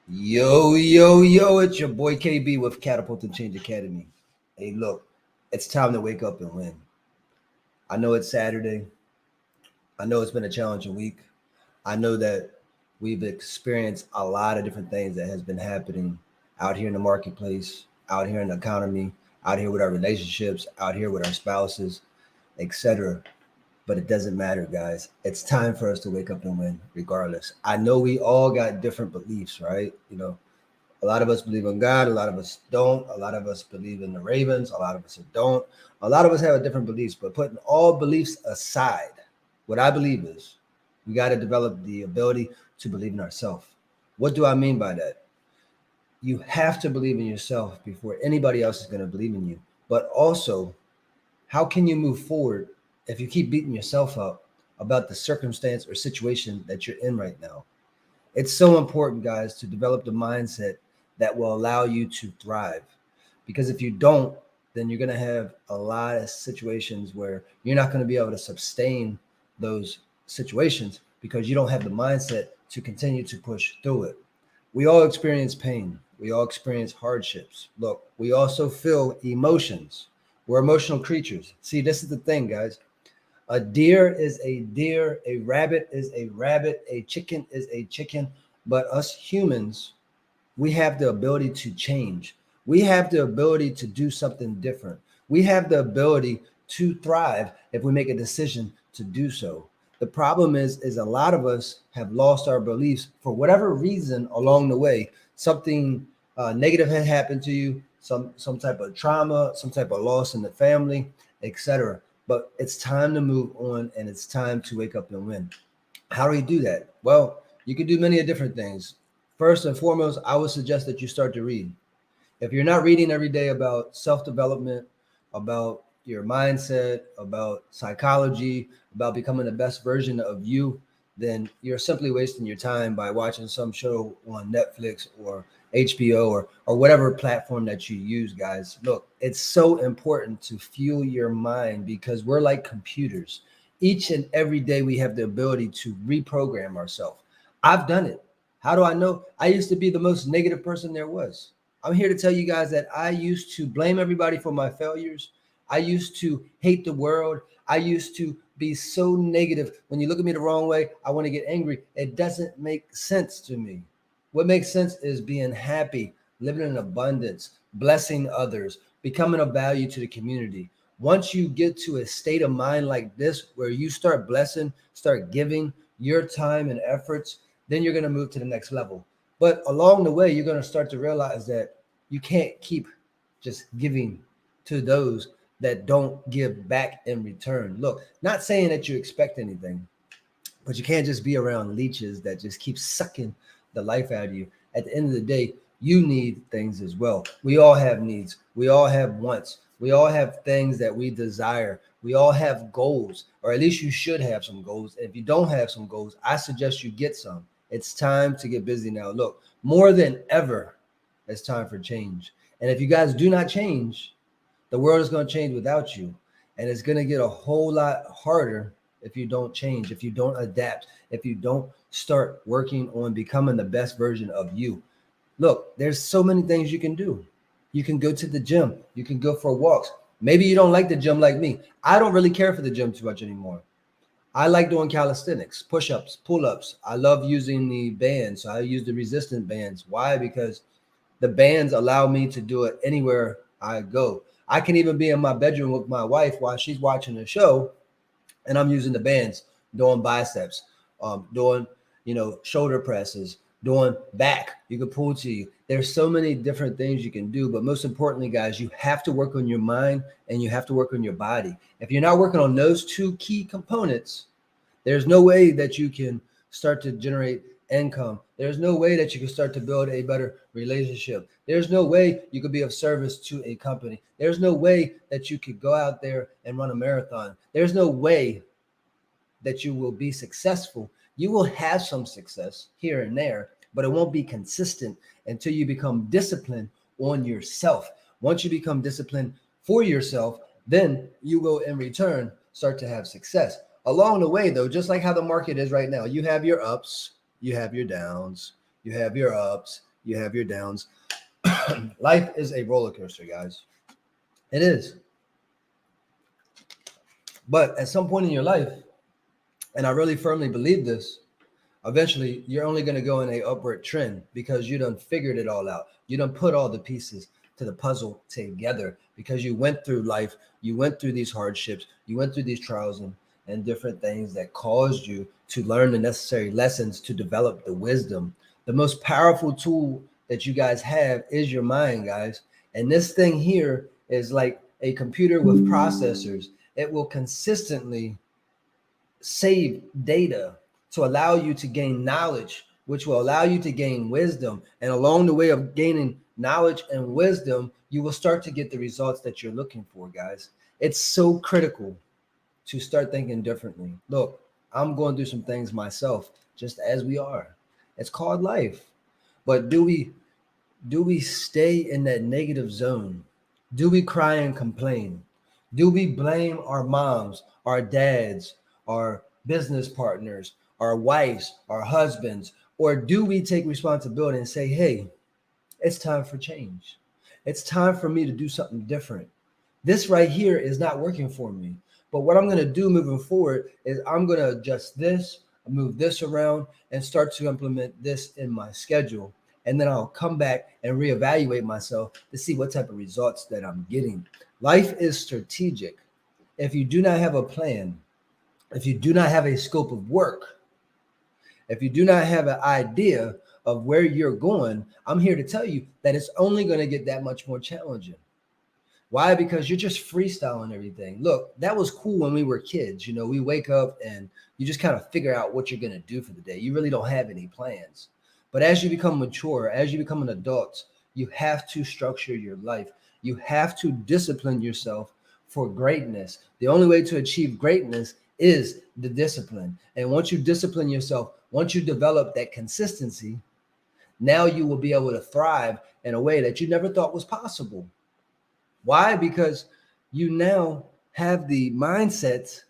Yo, yo, yo, it's your boy KB with Catapulting Change Academy. Hey, look, it's time to wake up and win. I know it's Saturday. I know it's been a challenging week. I know that we've experienced a lot of different things that has been happening out here in the marketplace, out here in the economy, out here with our relationships, out here with our spouses, etc. But it doesn't matter, guys. It's time for us to wake up and win, regardless. I know we all got different beliefs, right? A lot of us believe in God. A lot of us don't. A lot of us believe in the Ravens. A lot of us don't. A lot of us have different beliefs. But putting all beliefs aside, what I believe is we got to develop the ability to believe in ourselves. What do I mean by that? You have to believe in yourself before anybody else is going to believe in you. But also, how can you move forward if you keep beating yourself up about the circumstance or situation that you're in right now? It's so important, guys, to develop the mindset that will allow you to thrive. Because if you don't, then you're going to have a lot of situations where you're not going to be able to sustain those situations because you don't have the mindset to continue to push through it. We all experience pain. We all experience hardships. Look, we also feel emotions. We're emotional creatures. See, this is the thing, guys. A deer is a deer, a rabbit is a rabbit, a chicken is a chicken. But us humans, we have the ability to change. We have the ability to do something different. We have the ability to thrive if we make a decision to do so. The problem is a lot of us have lost our beliefs for whatever reason along the way. Something negative had happened to you, some type of trauma, some type of loss in the family, etc. But it's time to move on and it's time to wake up and win. How do you do that? Well, you can do many different things. First and foremost, I would suggest that you start to read. If you're not reading every day about self development, about your mindset, about psychology, about becoming the best version of you, then you're simply wasting your time by watching some show on Netflix or HBO or whatever platform that you use, guys. Look, it's so important to fuel your mind because we're like computers. Each and every day we have the ability to reprogram ourselves. I've done it. How do I know? I used to be the most negative person there was. I'm here to tell you guys that I used to blame everybody for my failures. I used to hate the world. I used to be so negative. When you look at me the wrong way, I want to get angry. It doesn't make sense to me. What makes sense is being happy, living in abundance, blessing others, becoming of value to the community. Once you get to a state of mind like this, where you start blessing, start giving your time and efforts, then you're going to move to the next level. But along the way, you're going to start to realize that you can't keep just giving to those that don't give back in return. Look, not saying that you expect anything, but you can't just be around leeches that just keep sucking the life out of you. At the end of the day, you need things as well. We all have needs. We all have wants. We all have things that we desire. We all have goals, or at least you should have some goals. If you don't have some goals, I suggest you get some. It's time to get busy now. Look, more than ever, it's time for change. And if you guys do not change, the world is going to change without you. And it's going to get a whole lot harder if you don't change, if you don't adapt, if you don't start working on becoming the best version of you. Look, there's so many things you can do. You can go to the gym, you can go for walks. Maybe you don't like the gym like me. I don't really care for the gym too much anymore. I like doing calisthenics, push-ups, pull-ups. I love using the bands. So I use the resistant bands. Why? Because the bands allow me to do it anywhere I go. I can even be in my bedroom with my wife while she's watching the show, and I'm using the bands, doing biceps, doing shoulder presses, doing back. You can pull to you. There's so many different things you can do, but most importantly, guys, you have to work on your mind and you have to work on your body. If you're not working on those two key components, there's no way that you can start to generate income. There's no way that you can start to build a better relationship. There's no way you could be of service to a company. There's no way that you could go out there and run a marathon. There's no way that you will be successful. You will have some success here and there, but it won't be consistent until you become disciplined on yourself. Once you become disciplined for yourself, then you will in return start to have success. Along the way, though, just like how the market is right now, you have your ups, you have your downs, you have your ups, you have your downs. Life is a roller coaster, guys. It is. But at some point in your life, and I really firmly believe this, eventually you're only going to go in a upward trend because you done figured it all out. You done put all the pieces to the puzzle together because you went through life, you went through these hardships, you went through these trials and different things that caused you to learn the necessary lessons to develop the wisdom. The most powerful tool that you guys have is your mind, guys. And this thing here is like a computer with processors. It will consistently save data to allow you to gain knowledge, which will allow you to gain wisdom. And along the way of gaining knowledge and wisdom, you will start to get the results that you're looking for, guys. It's so critical to start thinking differently. Look, I'm going through some things myself, just as we are. It's called life. But do we stay in that negative zone? Do we cry and complain? Do we blame our moms, our dads, our business partners, our wives, our husbands? Or do we take responsibility and say, hey, it's time for change? It's time for me to do something different. This right here is not working for me. But what I'm going to do moving forward is I'm going to adjust this, move this around, and start to implement this in my schedule. And then I'll come back and reevaluate myself to see what type of results that I'm getting. Life is strategic. If you do not have a plan, if you do not have a scope of work, if you do not have an idea of where you're going, I'm here to tell you that it's only going to get that much more challenging. Why? Because you're just freestyling everything. Look, that was cool when we were kids. You know, we wake up and you just kind of figure out what you're going to do for the day. You really don't have any plans. But as you become mature, as you become an adult, you have to structure your life. You have to discipline yourself for greatness. The only way to achieve greatness is the discipline. And once you discipline yourself, once you develop that consistency, now you will be able to thrive in a way that you never thought was possible. Why? Because you now have the mindset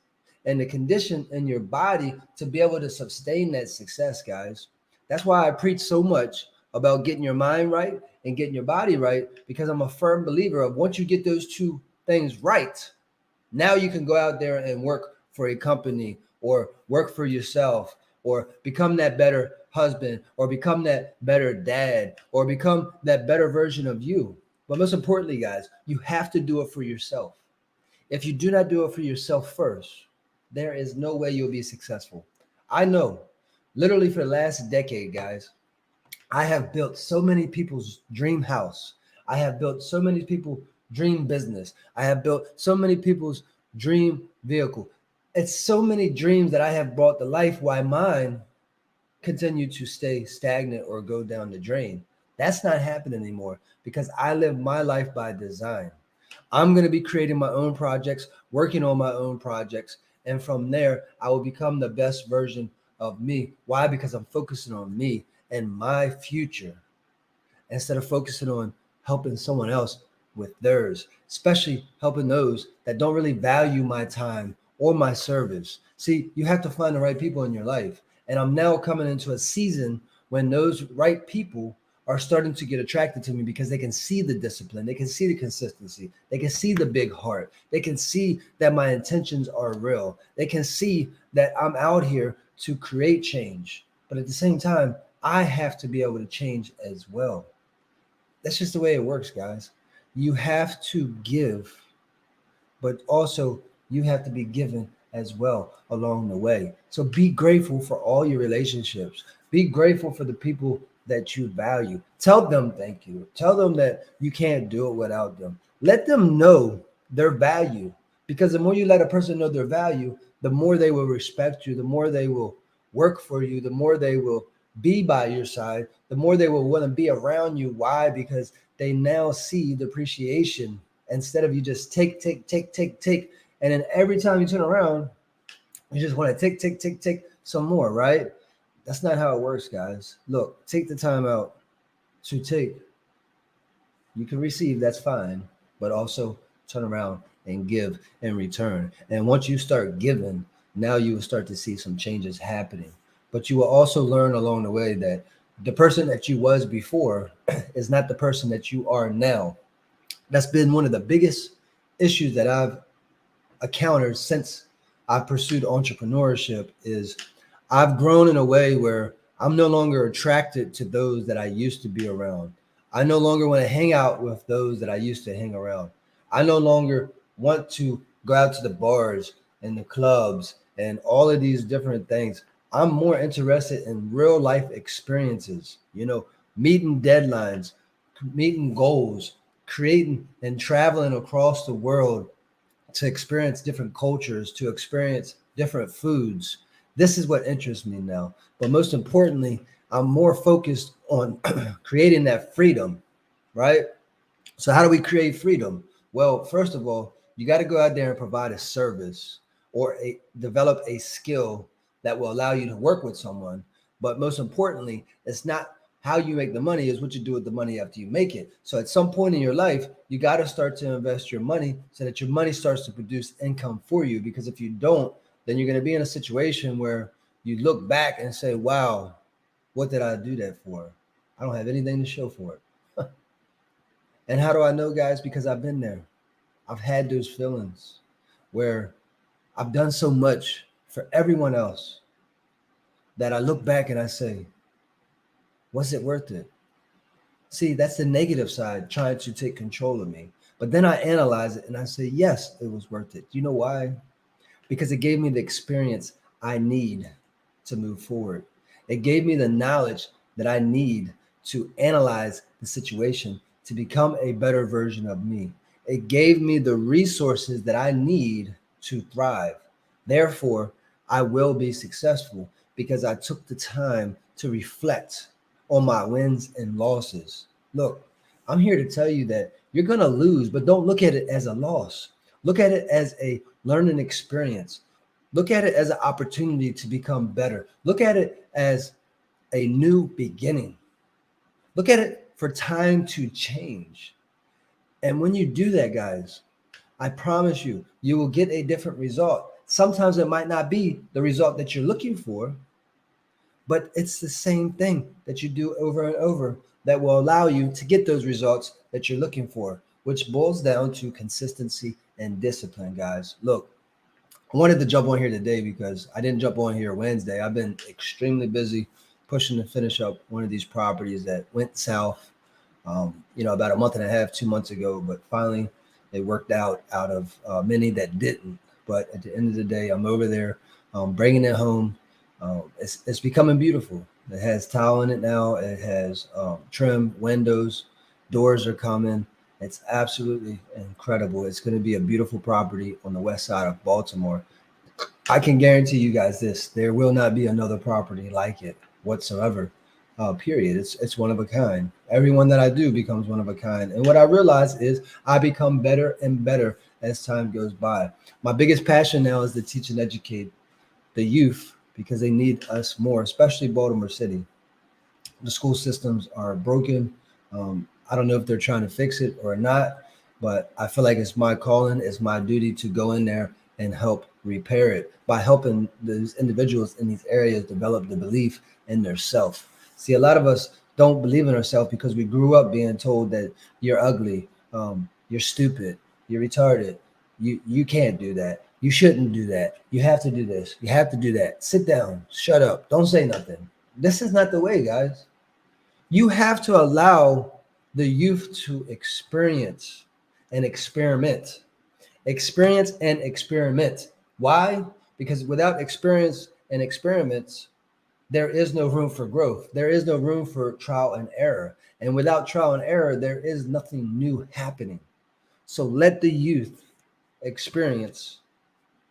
and the condition in your body to be able to sustain that success, guys. That's why I preach so much about getting your mind right and getting your body right, because I'm a firm believer of once you get those two things right, now you can go out there and work for a company or work for yourself or become that better husband or become that better dad or become that better version of you. But most importantly, guys, you have to do it for yourself. If you do not do it for yourself first, there is no way you'll be successful. I know, literally for the last decade, guys, I have built so many people's dream house. I have built so many people's dream business. I have built so many people's dream vehicle. It's so many dreams that I have brought to life while mine continue to stay stagnant or go down the drain. That's not happening anymore because I live my life by design. I'm going to be creating my own projects, working on my own projects. And from there, I will become the best version of me. Why? Because I'm focusing on me and my future instead of focusing on helping someone else with theirs, especially helping those that don't really value my time or my service. See, you have to find the right people in your life. And I'm now coming into a season when those right people are starting to get attracted to me because they can see the discipline, they can see the consistency, they can see the big heart, they can see that my intentions are real, they can see that I'm out here to create change. But at the same time, I have to be able to change as well. That's just the way it works, guys. You have to give, but also you have to be given as well along the way. So be grateful for all your relationships. Be grateful for the people that you value. Tell them thank you. Tell them that you can't do it without them. Let them know their value, because the more you let a person know their value, the more they will respect you, the more they will work for you, the more they will be by your side, the more they will want to be around you. Why? Because they now see the appreciation instead of you just take. And then every time you turn around, you just want to take some more, right? That's not how it works, guys. Look, take the time out to take. You can receive, that's fine, but also turn around and give in return. And once you start giving, now you will start to see some changes happening. But you will also learn along the way that The person that you was before is not the person that you are now. That's been one of the biggest issues that I've encountered since I pursued entrepreneurship is I've grown in a way where I'm no longer attracted to those that I used to be around. I no longer want to hang out with those that I used to hang around. I no longer want to go out to the bars and the clubs and all of these different things. I'm more interested in real life experiences, meeting deadlines, meeting goals, creating and traveling across the world to experience different cultures, to experience different foods. This is what interests me now. But most importantly, I'm more focused on creating that freedom, right? So, how do we create freedom? Well, first of all, you got to go out there and provide a service or develop a skill that will allow you to work with someone. But most importantly, it's not how you make the money, is what you do with the money after you make it. So, at some point in your life, you got to start to invest your money so that your money starts to produce income for you. Because if you don't, then you're going to be in a situation where you look back and say, wow, what did I do that for? I don't have anything to show for it. And how do I know, guys? Because I've been there. I've had those feelings where I've done so much for everyone else that I look back and I say, was it worth it? See, that's the negative side trying to take control of me. But then I analyze it and I say, yes, it was worth it. You know why? Because it gave me the experience I need to move forward. It gave me the knowledge that I need to analyze the situation to become a better version of me. It gave me the resources that I need to thrive. Therefore, I will be successful because I took the time to reflect on my wins and losses. Look, I'm here to tell you that you're going to lose, but don't look at it as a loss. Look at it as a learning experience. Look at it as an opportunity to become better. Look at it as a new beginning. Look at it for time to change. And when you do that, guys, I promise you, you will get a different result. Sometimes it might not be the result that you're looking for, but it's the same thing that you do over and over that will allow you to get those results that you're looking for, which boils down to consistency and discipline, guys. Look, I wanted to jump on here today because I didn't jump on here Wednesday. I've been extremely busy pushing to finish up one of these properties that went south, about a month and a half, 2 months ago, but finally they worked out of many that didn't. But at the end of the day, I'm over there bringing it home. It's becoming beautiful. It has tile in it now. It has trim windows. Doors are coming. It's absolutely incredible. It's going to be a beautiful property on the west side of Baltimore. I can guarantee you guys this: there will not be another property like it whatsoever. Period. It's one of a kind. Everyone that I do becomes one of a kind. And what I realize is I become better and better as time goes by. My biggest passion now is to teach and educate the youth because they need us more, especially Baltimore City. The school systems are broken. I don't know if they're trying to fix it or not, but I feel like it's my calling, it's my duty to go in there and help repair it by helping those individuals in these areas develop the belief in their self. See, a lot of us don't believe in ourselves because we grew up being told that you're ugly, you're stupid, you're retarded, you can't do that, you shouldn't do that, you have to do this, you have to do that, sit down, shut up, don't say nothing. This is not the way, guys. You have to allow the youth to experience and experiment. Experience and experiment. Why? Because without experience and experiments, there is no room for growth. There is no room for trial and error. And without trial and error, there is nothing new happening. So let the youth experience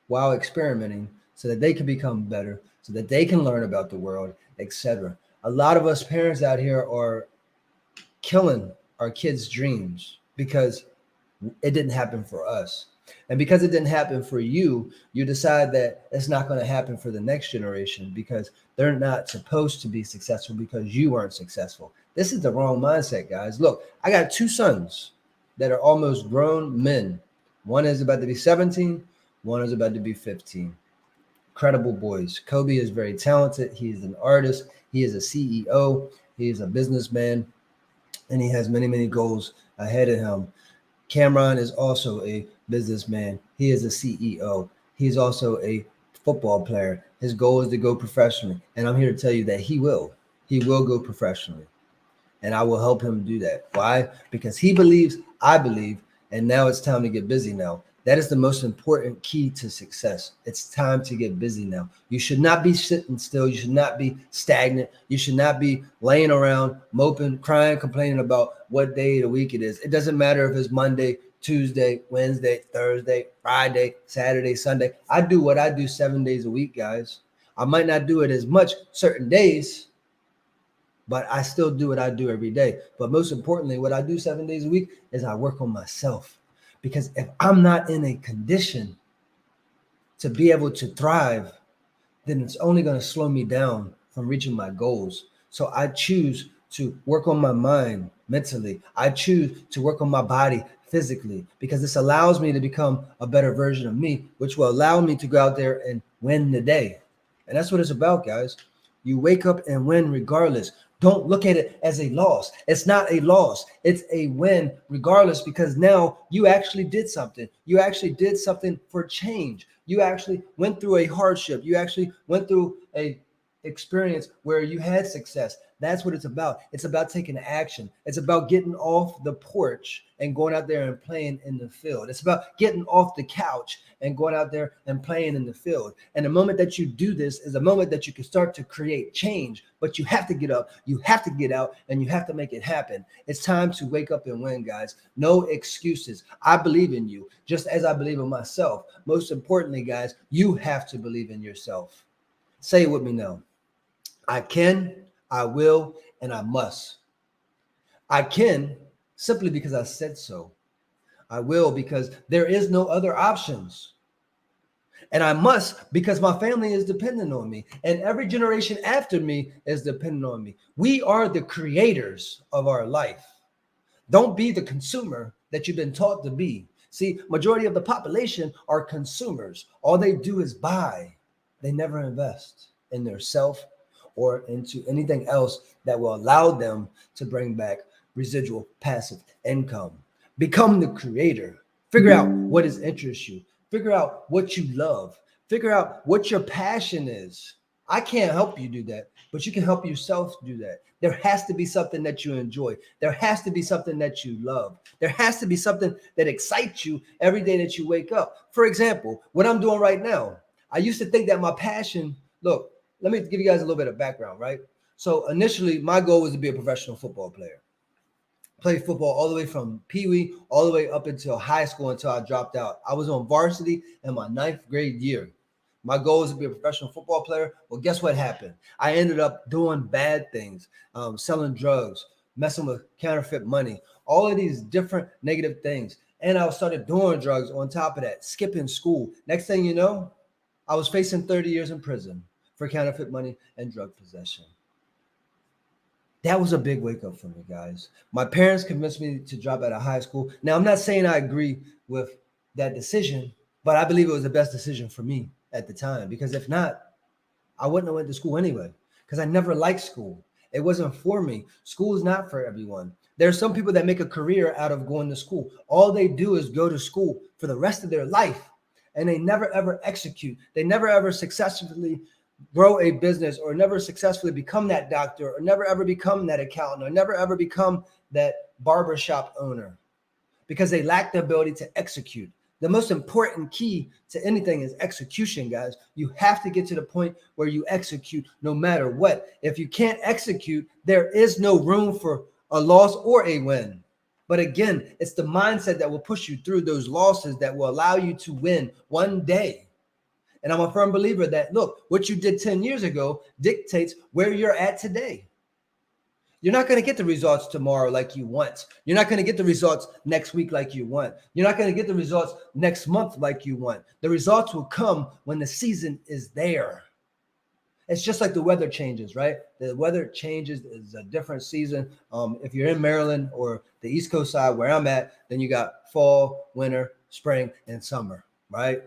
while experimenting so that they can become better, so that they can learn about the world, etc. A lot of us parents out here are killing our kids' dreams because it didn't happen for us. And because it didn't happen for you, you decide that it's not going to happen for the next generation because they're not supposed to be successful because you weren't successful. This is the wrong mindset, guys. Look, I got two sons that are almost grown men. One is about to be 17, one is about to be 15. Incredible boys. Kobe is very talented. He is an artist. He is a CEO. He is a businessman, and he has many, many goals ahead of him. Cameron is also a businessman. He is a CEO. He's also a football player. His goal is to go professionally. And I'm here to tell you that he will. He will go professionally. And I will help him do that. Why? Because he believes, I believe, and now it's time to get busy now. That is the most important key to success. It's time to get busy now. You should not be sitting still. You should not be stagnant. You should not be laying around, moping, crying, complaining about what day of the week it is. It doesn't matter if it's Monday, Tuesday, Wednesday, Thursday, Friday, Saturday, Sunday. I do what I do 7 days a week, guys. I might not do it as much certain days, but I still do what I do every day. But most importantly, what I do 7 days a week is I work on myself. Because if I'm not in a condition to be able to thrive, then it's only going to slow me down from reaching my goals. So I choose to work on my mind mentally. I choose to work on my body physically, because this allows me to become a better version of me, which will allow me to go out there and win the day. And that's what it's about, guys. You wake up and win regardless. Don't look at it as a loss. It's not a loss. It's a win regardless, because now you actually did something. You actually did something for change. You actually went through a hardship. You actually went through a experience where you had success. That's what it's about. It's about taking action. It's about getting off the porch and going out there and playing in the field. It's about getting off the couch and going out there and playing in the field. And the moment that you do this is a moment that you can start to create change, but you have to get up, you have to get out, and you have to make it happen. It's time to wake up and win, guys. No excuses. I believe in you, just as I believe in myself. Most importantly, guys, you have to believe in yourself. Say it with me now. I can, I will, and I must. I can simply because I said so. I will because there is no other options. And I must because my family is dependent on me. And every generation after me is dependent on me. We are the creators of our life. Don't be the consumer that you've been taught to be. See, majority of the population are consumers. All they do is buy. They never invest in their self or into anything else that will allow them to bring back residual passive income. Become the creator. Figure out what is interests you. Figure out what you love. Figure out what your passion is. I can't help you do that, but you can help yourself do that. There has to be something that you enjoy. There has to be something that you love. There has to be something that excites you every day that you wake up. For example, what I'm doing right now, I used to think that my passion, look, let me give you guys a little bit of background, right? So initially, my goal was to be a professional football player. Play football all the way from Pee-wee all the way up until high school until I dropped out. I was on varsity in my 9th grade year. My goal was to be a professional football player. Well, guess what happened? I ended up doing bad things, selling drugs, messing with counterfeit money, all of these different negative things. And I started doing drugs on top of that, skipping school. Next thing you know, I was facing 30 years in prison for counterfeit money and drug possession. That was a big wake up for me, guys. My parents convinced me to drop out of high school. Now, I'm not saying I agree with that decision, but I believe it was the best decision for me at the time, because if not, I wouldn't have went to school anyway, because I never liked school. It wasn't for me. School is not for everyone. There are some people that make a career out of going to school. All they do is go to school for the rest of their life, and they never ever execute. They never ever successfully grow a business, or never successfully become that doctor, or never ever become that accountant, or never ever become that barbershop owner, because they lack the ability to execute. The most important key to anything is execution, guys. You have to get to the point where you execute no matter what. If you can't execute, there is no room for a loss or a win. But again, it's the mindset that will push you through those losses that will allow you to win one day. And I'm a firm believer that, look, what you did 10 years ago dictates where you're at today. You're not going to get the results tomorrow like you want. You're not going to get the results next week like you want. You're not going to get the results next month like you want. The results will come when the season is there. It's just like the weather changes, right? The weather changes is a different season. If you're in Maryland or the East Coast side where I'm at, then you got fall, winter, spring, and summer, right?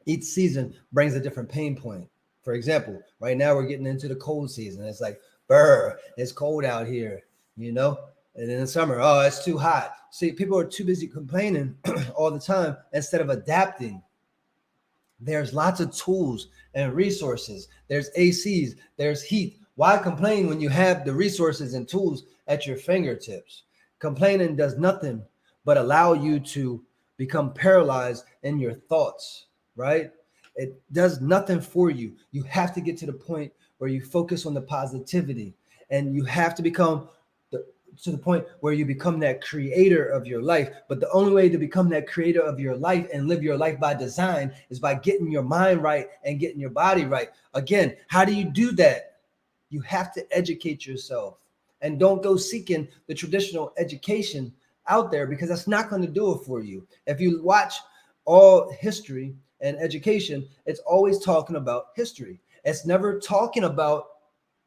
Each season brings a different pain point. For example, right now we're getting into the cold season. It's like Brr, it's cold out here, you know? And in the summer, oh, it's too hot. See, people are too busy complaining all the time instead of adapting. There's lots of tools and resources. There's ACs, there's heat. Why complain when you have the resources and tools at your fingertips? Complaining does nothing but allow you to become paralyzed in your thoughts, right? It does nothing for you. You have to get to the point where you focus on the positivity, and you have to become to the point where you become that creator of your life. But the only way to become that creator of your life and live your life by design is by getting your mind right and getting your body right. Again, how do you do that? You have to educate yourself, and don't go seeking the traditional education out there, because that's not going to do it for you. If you watch all history and education, it's always talking about history. It's never talking about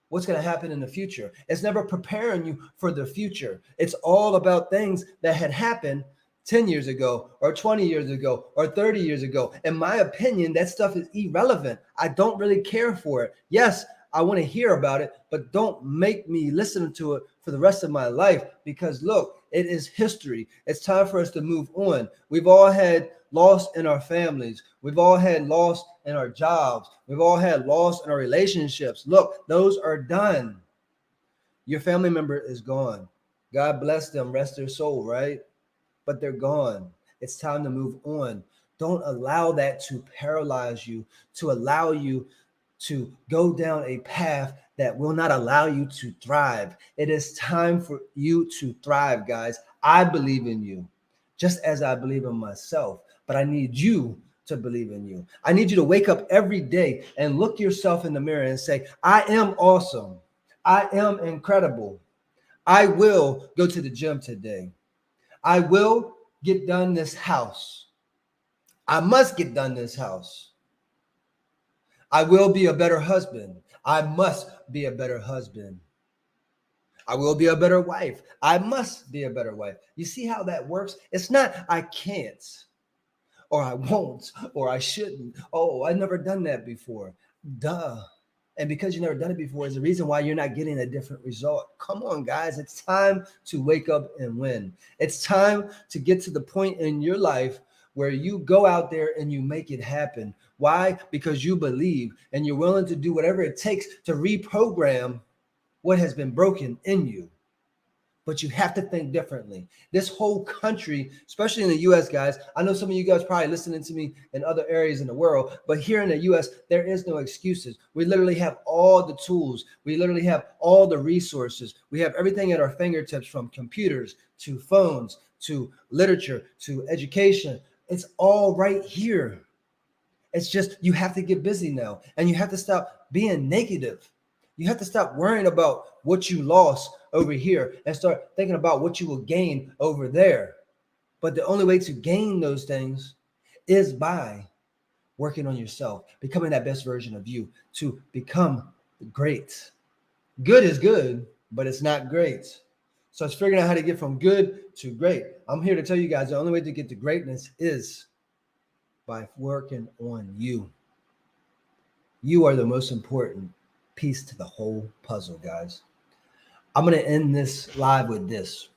what's going to happen in the future. It's never preparing you for the future. It's all about things that had happened 10 years ago or 20 years ago or 30 years ago. In my opinion, that stuff is irrelevant. I don't really care for it. Yes, I want to hear about it, but don't make me listen to it for the rest of my life, because look, it is history. It's time for us to move on. We've all had loss in our families. We've all had loss in our jobs. We've all had loss in our relationships. Look, those are done. Your family member is gone. God bless them, rest their soul, right? But they're gone. It's time to move on. Don't allow that to paralyze you, to allow you to go down a path that will not allow you to thrive. It is time for you to thrive, guys. I believe in you, just as I believe in myself, but I need you to believe in you. I need you to wake up every day and look yourself in the mirror and say, I am awesome. I am incredible. I will go to the gym today. I will get done this house. I must get done this house. I will be a better husband. I must be a better husband. I will be a better wife. I must be a better wife. You see how that works? It's not I can't, or I won't, or I shouldn't. Oh, I've never done that before. Duh. And because you've never done it before is the reason why you're not getting a different result. Come on, guys. It's time to wake up and win. It's time to get to the point in your life where you go out there and you make it happen. Why? Because you believe and you're willing to do whatever it takes to reprogram what has been broken in you. But you have to think differently. This whole country, especially in the US, guys, I know some of you guys probably listening to me in other areas in the world, but here in the US, there is no excuses. We literally have all the tools. We literally have all the resources. We have everything at our fingertips, from computers to phones to literature to education. It's all right here. It's just you have to get busy now, and you have to stop being negative. You have to stop worrying about what you lost over here and start thinking about what you will gain over there. But the only way to gain those things is by working on yourself, becoming that best version of you, to become great. Good is good, but it's not great. So it's figuring out how to get from good to great. I'm here to tell you guys the only way to get to greatness is by working on you. You are the most important piece to the whole puzzle, guys. I'm going to end this live with this.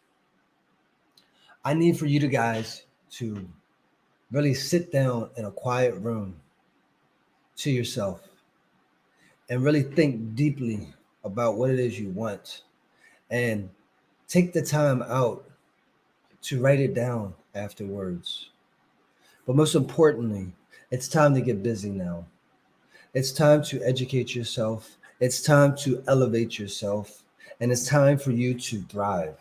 I need for you guys to really sit down in a quiet room to yourself and really think deeply about what it is you want, and take the time out to write it down afterwards. But most importantly, it's time to get busy now. It's time to educate yourself. It's time to elevate yourself. And it's time for you to thrive.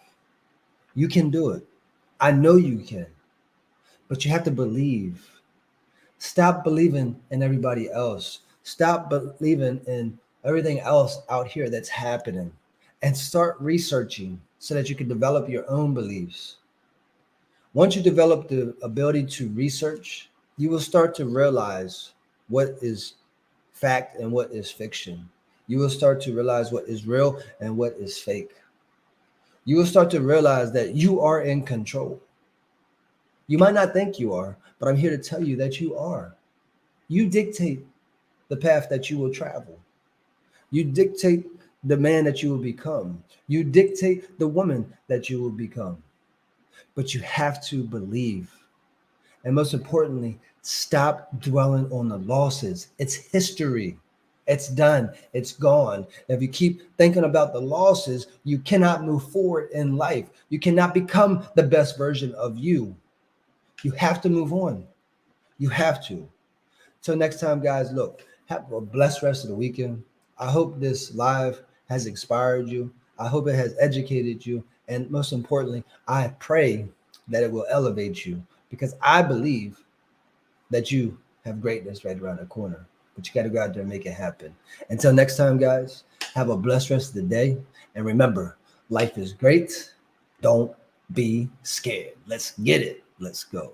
You can do it. I know you can. But you have to believe. Stop believing in everybody else. Stop believing in everything else out here that's happening. And start researching so that you can develop your own beliefs. Once you develop the ability to research, you will start to realize what is fact and what is fiction. You will start to realize what is real and what is fake. You will start to realize that you are in control. You might not think you are, but I'm here to tell you that you are. You dictate the path that you will travel. You dictate the man that you will become. You dictate the woman that you will become. But you have to believe. And most importantly, stop dwelling on the losses. It's history. It's done. It's gone. If you keep thinking about the losses, you cannot move forward in life. You cannot become the best version of you. You have to move on. You have to. Till next time, guys, look, have a blessed rest of the weekend. I hope this live has inspired you. I hope it has educated you. And most importantly, I pray that it will elevate you because I believe that you have greatness right around the corner. But you got to go out there and make it happen. Until next time, guys, have a blessed rest of the day. And remember, life is great. Don't be scared. Let's get it. Let's go.